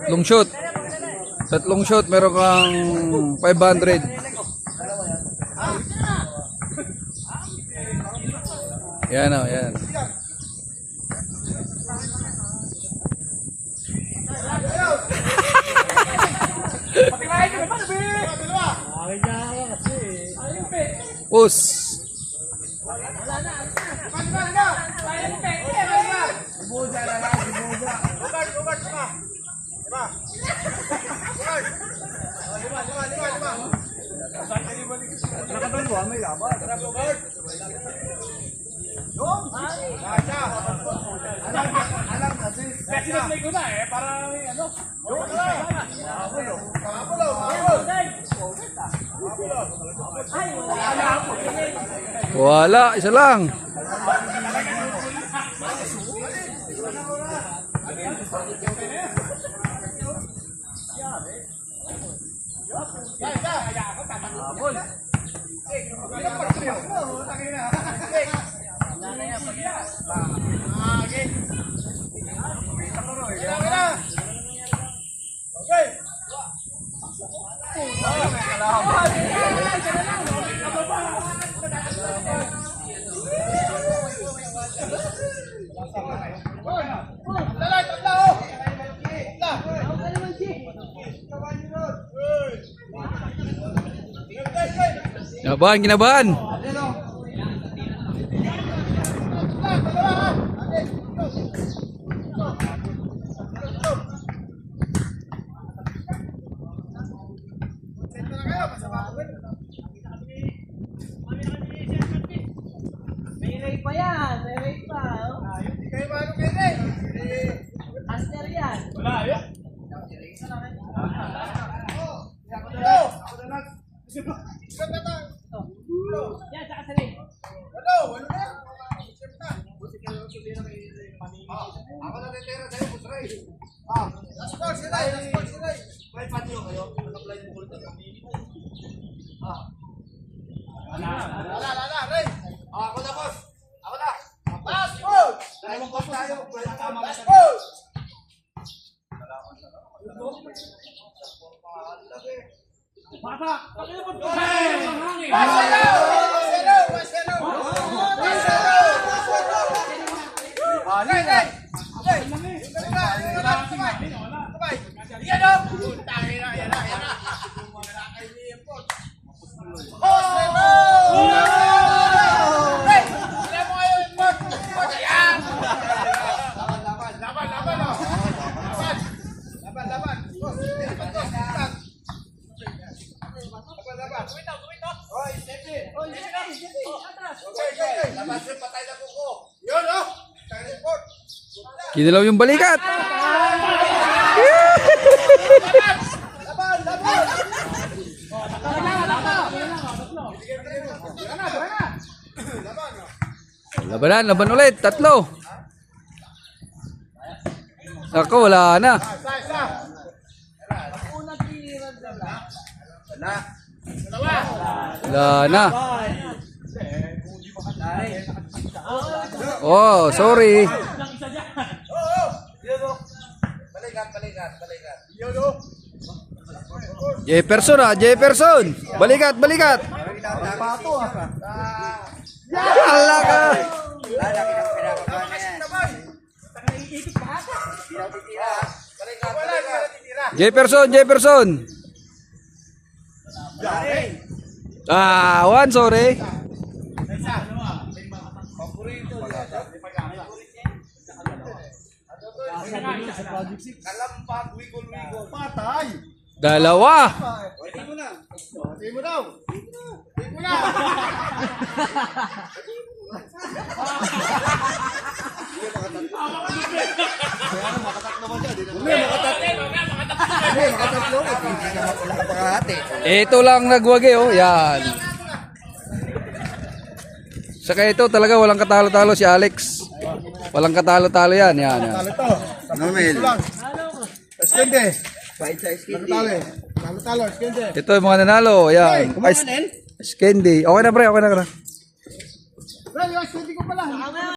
Tatlong shoot. Tatlong shoot, meron kang 500. Yan o, yan. Us. Wala, isa lang. Kinabahan, kinabahan. May rate pa yan, may rate pa. Hindi kayo bago kayo Aster yan. Wala, yan. Yan, saka sa rin. Ako na retira sa'yo, Pusray. Last call sila. May patio kayo. Nag-apply mo ulit ang kamili. Ala, Ray. Ako na, boss. Ako na. Last call. Dalawang call tayo. Last call. Bata! Kinilaw yung balikat. Labanan, laban ulit. Tatlo. Ako, wala na. Wala na. Oh, sorry. Jefferson ah, Jefferson. Balikat, balikat. Ala ka. Jefferson, Jefferson. Ah, one, sorry. Kalampag, wigol-wigol. Patay. Dalawa. Hindi mo na. Hindi mo daw. Hindi mo na. Ito lang nagwagi oh, yan. Saka ito talaga walang katalo-talo si Alex. Walang katalo-talo yan, yan. Talo to. Nomel. Eskende. Fight sa skindi. Talo, eskende. Ito yung mga nanalo, yan. Candy. Okay na pre, okay na. Bro, yung eskende ko pala.